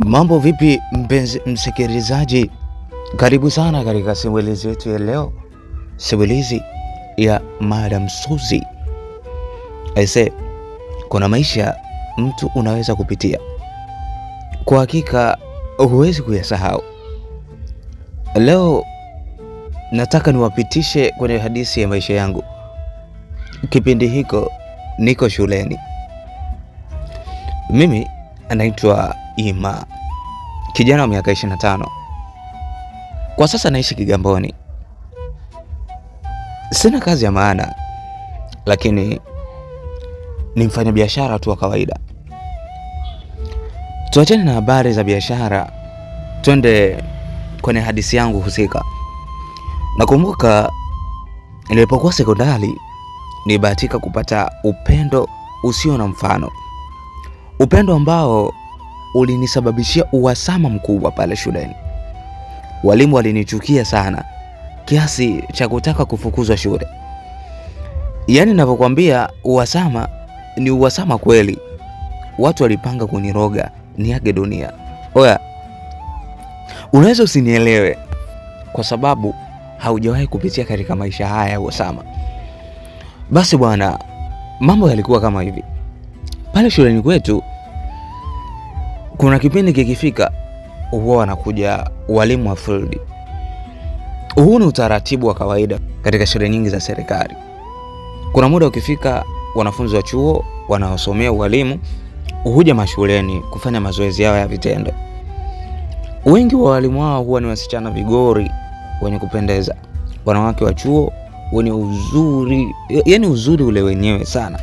Mambo vipi mpenzi msikilizaji? Karibu sana katika simulizi yetu ya leo. Simulizi ya Madam Suzy. Aise, kuna maisha mtu unaweza kupitia, kwa hakika huwezi kuyasahau. Leo nataka niwapitishe kwenye hadithi ya maisha yangu. Kipindi hiko niko shuleni. Mimi anaitwa Ima, kijana wa miaka 25. Kwa sasa naishi Kigamboni. Sina kazi ya maana, lakini ni mfanyabiashara tu wa kawaida. Tuachane na habari za biashara, twende kwenye hadithi yangu husika. Nakumbuka nilipokuwa sekondari, nilibahatika kupata upendo usio na mfano. Upendo ambao ulinisababishia uhasama mkubwa pale shuleni. Walimu walinichukia sana kiasi cha kutaka kufukuzwa shule. Yaani ninapokuambia uhasama ni uhasama kweli. Watu walipanga kuniroga niage dunia. Oya, unaweza usinielewe kwa sababu haujawahi kupitia katika maisha haya ya uhasama. Basi bwana, mambo yalikuwa kama hivi. Pale shuleni kwetu kuna kipindi kikifika huwa wanakuja walimu wa field. Huu ni utaratibu wa kawaida katika shule nyingi za serikali. Kuna muda ukifika, wanafunzi wa chuo wanaosomea ualimu huja mashuleni kufanya mazoezi yao ya vitendo. Wengi wa walimu hao huwa ni wasichana vigori wenye kupendeza, wanawake wa chuo wenye uzuri, yani uzuri ule wenyewe sana.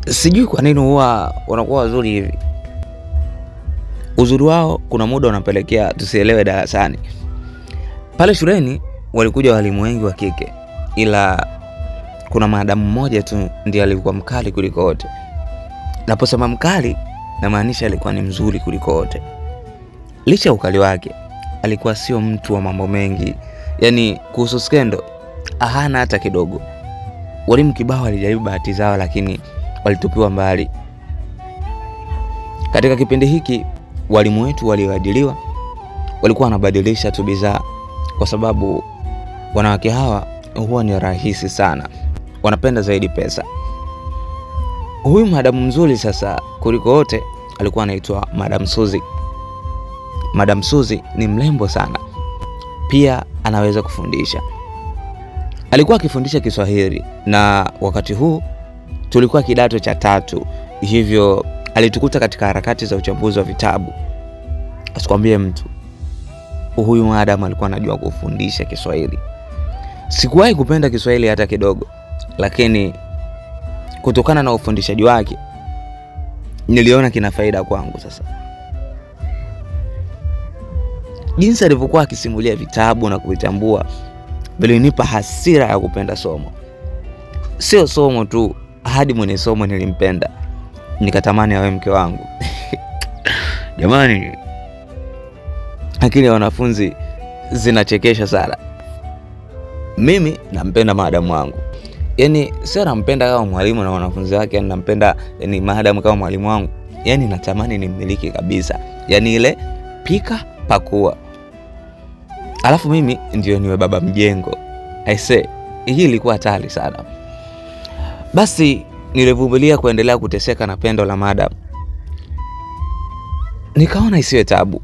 Sijui kwa nini huwa wanakuwa wazuri hivi. Uzuri wao kuna muda unapelekea tusielewe darasani. Pale shuleni walikuja walimu wengi wa kike, ila kuna madamu mmoja tu ndiye alikuwa mkali kuliko wote. Naposema mkali, namaanisha alikuwa ni mzuri kuliko wote. Licha ya ukali wake, alikuwa sio mtu wa mambo mengi. Yaani kuhusu skendo hana hata kidogo. Walimu kibao walijaribu bahati zao, lakini walitupiwa mbali. Katika kipindi hiki walimu wetu walioajiliwa walikuwa wanabadilisha tu bidhaa, kwa sababu wanawake hawa huwa ni rahisi sana, wanapenda zaidi pesa. Huyu madamu mzuri sasa kuliko wote alikuwa anaitwa Madam Suzy. Madam Suzy ni mrembo sana, pia anaweza kufundisha. Alikuwa akifundisha Kiswahili, na wakati huu tulikuwa kidato cha 3, hivyo alitukuta katika harakati za uchambuzi wa vitabu. Asikwambie mtu, huyu madam alikuwa anajua kufundisha Kiswahili. Sikuwahi kupenda Kiswahili hata kidogo, lakini kutokana na ufundishaji wake niliona kina faida kwangu. Sasa jinsi alivyokuwa akisimulia vitabu na kuvichambua vilinipa hasira ya kupenda somo. Sio somo tu, hadi mwenye somo nilimpenda, nikatamani awe mke wangu. Jamani, akili ya wanafunzi zinachekesha sana. Mimi nampenda madamu wangu. Yaani sio nampenda kama mwalimu na wanafunzi wake, yani nampenda yani madamu kama mwalimu wangu. Yaani natamani nimmiliki kabisa. Yaani ile pika pakua, alafu mimi ndio niwe baba mjengo. Aise, hii ilikuwa hatari sana. Basi nilivumilia kuendelea kuteseka na pendo la madam. Nikaona isiwe tabu.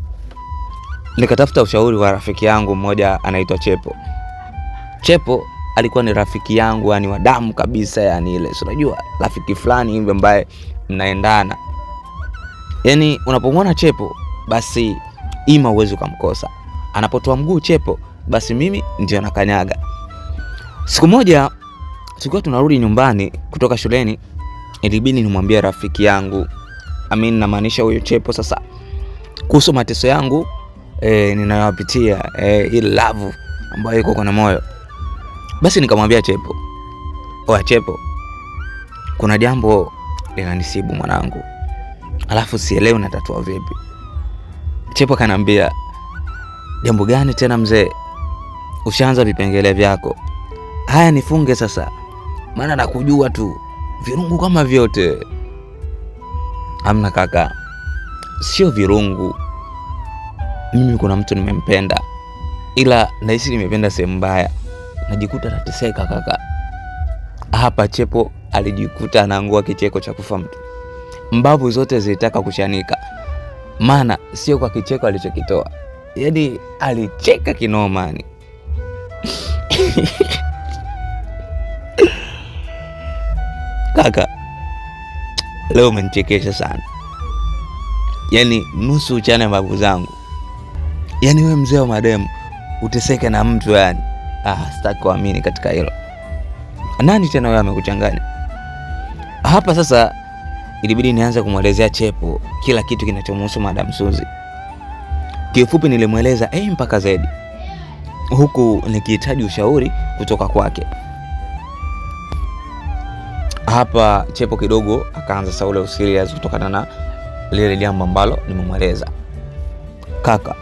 Nikatafuta ushauri wa rafiki yangu mmoja anaitwa Chepo. Chepo alikuwa ni rafiki yangu, yani wa damu kabisa, yani ile unajua rafiki fulani hivi ambaye mnaendana. Yani unapomwona Chepo basi Ima uwezi kumkosa. Anapotoa mguu Chepo basi mimi ndio nakanyaga. Siku moja tulikuwa tunarudi nyumbani kutoka shuleni, ilibidi nimwambie rafiki yangu, namaanisha huyo Chepo sasa, kuhusu mateso yangu ninayopitia, ile love ambayo iko kwa moyo. Basi nikamwambia Chepo, "Oa Chepo, kuna jambo linanisibu mwanangu. Alafu sielewi natatua vipi." Chepo kanambia, "Jambo gani tena mzee? Ushaanza vipengele vyako. Haya nifunge sasa, maana nakujua tu virungu kama vyote." Hamna kaka, sio virungu. Mimi kuna mtu nimempenda, ila nahisi nimependa sehemu mbaya. Najikuta nateseka kaka. Hapa Chepo alijikuta anaangua kicheko cha kufa mtu. Mbavu zote zilitaka kushanika, maana sio kwa kicheko alichokitoa. Yaani alicheka kinoma ni. Kaka, leo umenichekesha sana. Yaani nusu uchane mbavu zangu. Yaani wewe mzee wa mademu uteseke na mtu yani. Sitaki kuamini katika hilo. Nani tena wewe amekuchanganya? Hapa sasa ilibidi nianze kumwelezea Chepo kila kitu kinachomhusu Madam Suzy. Kifupi nilimweleza mpaka Z, huku nikihitaji ushauri kutoka kwake. Hapa Chepo kidogo akaanza saule usirias kutokana na lile jambo ambalo nimemweleza. Kaka,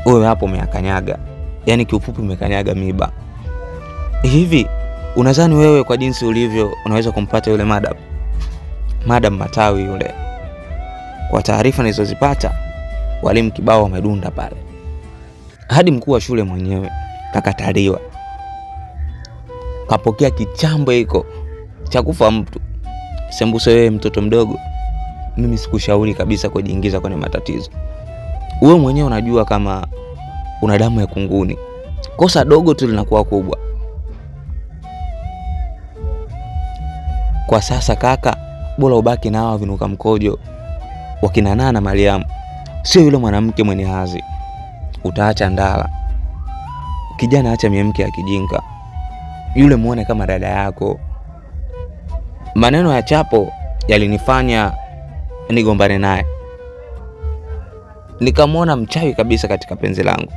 wewe hapo umeakanyaga. Yaani kiufupi umekanyaga miba. Hivi unadhani wewe kwa jinsi ulivyo unaweza kumpata yule Madam Matawi yule? Kwa taarifa nilizozipata, walimu kibao wamedunda pale. Hadi mkuu wa shule mwenyewe kakataliwa. Kapokea kichambo hiko cha kufa mtu. Sembuse wewe mtoto mdogo, mimi sikushauri kabisa kujiingiza kwenye matatizo. Wewe mwenyewe unajua kama una damu ya kunguni. Kosa dogo tu linakuwa kubwa. Kwa sasa kaka, bora ubaki na hawa vinuka mkojo wakina Nana Mariam, sio yule mwanamke mwenye hazi. Utaacha ndala. Kijana acha miemke ya kijinga. Yule muone kama dada yako. Maneno ya Chapo yalinifanya nigombane naye. Nikamwona mchawi kabisa katika penzi langu.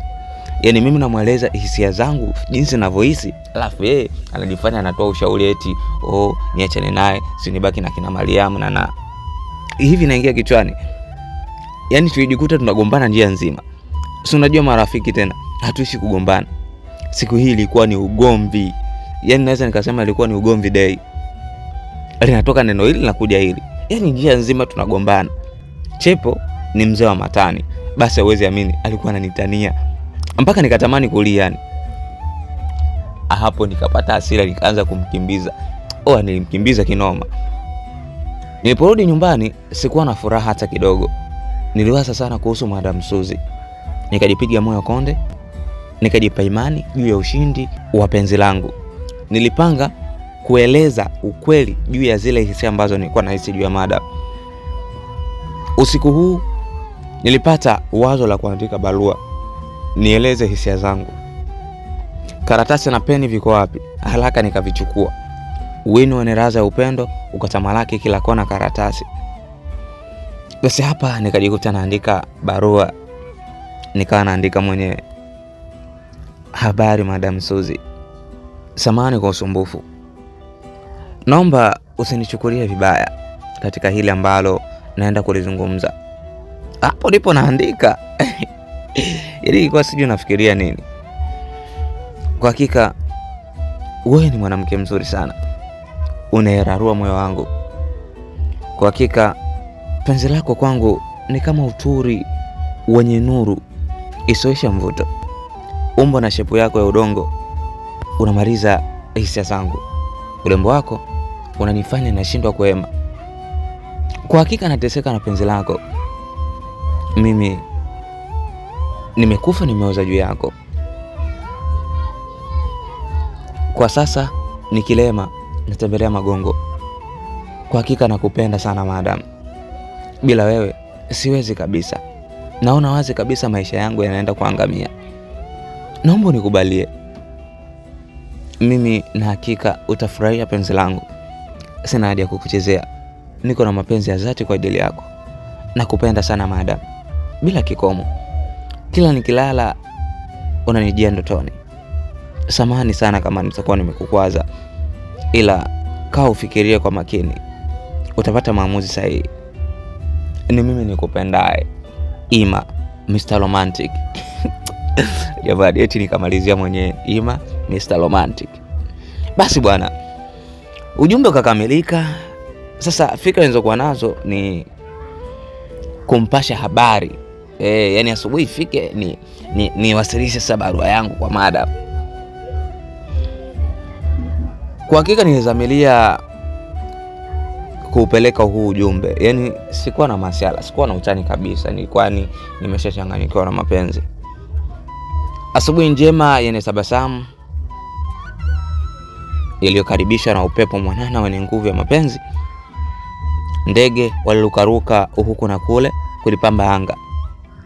Yaani mimi namweleza hisia zangu jinsi ninavyohisi, alafu yeye anajifanya anatoa ushauri eti niachane naye, si nibaki na kina Mariam na hivi naingia kichwani. Yaani tulijikuta tunagombana njia nzima. Si unajua marafiki tena, hatuishi kugombana. Siku hii ilikuwa ni ugomvi. Yaani naweza nikasema ilikuwa ni ugomvi day. Linatoka neno hili na kuja hili. Yaani njia nzima tunagombana. Chepo ni mzee wa matani. Basi hauwezi amini alikuwa ananitania mpaka nikatamani kulia yani. Hapo nikapata hasira, nikaanza kumkimbiza. Nilimkimbiza kinoma. Niliporudi nyumbani sikuwa na furaha hata kidogo. Niliwaza sana kuhusu Madam Suzy. Nikajipiga moyo konde, nikajipa imani juu ya ushindi wa penzi langu. Nilipanga kueleza ukweli juu ya zile hisia ambazo nilikuwa nahisi juu ya Madam. Usiku huu nilipata wazo la kuandika barua nieleze hisia zangu. Karatasi na peni viko wapi? Haraka nikavichukua. Wino wenye raza ya upendo ukatamalaki kila kona karatasi. Basi hapa nikajikuta naandika barua. Nikawa naandika mwenyewe. Habari Madam Suzy. Samahani kwa usumbufu. Naomba usinichukulie vibaya katika hili ambalo naenda kulizungumza. Hapo ndipo naandika. Ili kwa sijui nafikiria nini. Kwa hakika wewe ni mwanamke mzuri sana. Unaerarua moyo wangu. Kwa hakika penzi lako kwangu ni kama uturi wenye nuru isoisha mvuto. Umbo na shepu yako ya udongo unamaliza hisia zangu. Urembo wako unanifanya nashindwa kuhema. Kwa hakika nateseka na penzi lako. Mimi nimekufa nimeoza juu yako. Kwa sasa nikilema natembelea magongo. Kwa hakika nakupenda sana Madam. Bila wewe siwezi kabisa. Naona wazi kabisa maisha yangu yanaenda kuangamia. Naomba nikubalie. Mimi na hakika utafurahia penzi langu. Sina haja ya kukuchezea. Niko na mapenzi ya dhati kwa ajili yako. Nakupenda sana Madam. Bila kikomo. Kila nikilala unanijia ndotoni. Samahani sana kama nitakuwa nimekukwaza. Ila kaa ufikirie kwa makini. Utapata maamuzi sahihi. Ni mimi nikupendaye. Ima, Mr. Romantic. Jamani, eti nikamalizia mwenyewe. Ima, Mr. Romantic. Basi bwana, ujumbe ukakamilika. Sasa fikra nilizokuwa nazo ni kumpasha habari. Yani asubuhi ifike ni wasilishe sasa barua yangu kwa madam. Kwa hakika nilizamilia kuupeleka huu ujumbe. Yani sikuwa na masiala, sikuwa na utani kabisa. Nilikuwa nimeshachanganyikiwa na mapenzi. Asubuhi njema yenye tabasamu iliyokaribishwa na upepo mwanana wenye nguvu ya mapenzi. Ndege walirukaruka huku na kule kulipamba anga.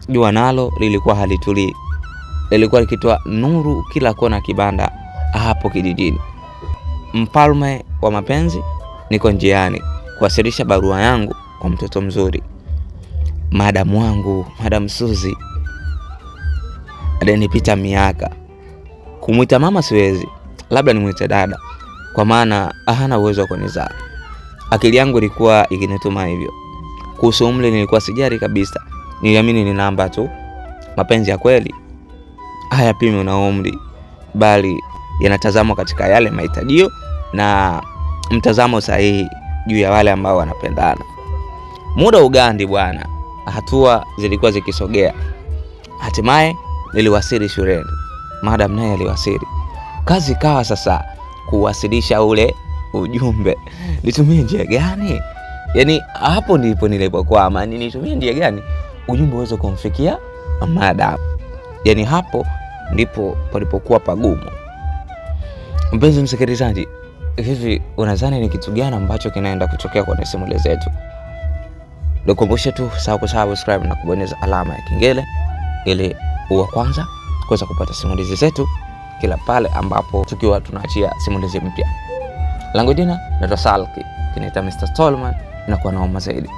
Jua nalo lilikuwa halitulii. Lilikuwa likitoa nuru kila kona kibanda hapo kijijini. Mfalme wa mapenzi niko njiani kuwasilisha barua yangu kwa mtoto mzuri. Madam wangu, Madam Suzy. Adenipita miaka. Kumuita mama siwezi, labda nimuite dada, kwa maana hana uwezo wa kunizaa. Akili yangu ilikuwa ikinituma hivyo. Kuhusu umri nilikuwa sijari kabisa. Niliamini ni namba tu. Mapenzi ya kweli hayapimi na umri, bali yanatazamwa katika yale mahitajio na mtazamo sahihi juu ya wale ambao wanapendana. Muda ugandi bwana. Hatua zilikuwa zikisogea. Hatimaye niliwasili shuleni. Madam naye aliwasili. Kazi kawa sasa kuwasilisha ule ujumbe. Nitumie njia gani? Yani hapo ndipo nilipokwama. Nitumie njia gani ujumbe uweze kumfikia madam? Yani hapo ndipo palipokuwa pagumu. Mpenzi msikilizaji, hivi unadhani ni kitu gani ambacho kinaenda kutokea kwenye simulizi zetu? Nikukumbushe tu subscribe na kubonyeza alama ya kengele ili uwe kwanza kuweza kupata simulizi zetu kila pale ambapo tukiwa tunaachia simulizi mpya. Langu jina naitwa Salki, kinaita Mr. Stallman, na kwa naoma zaidi.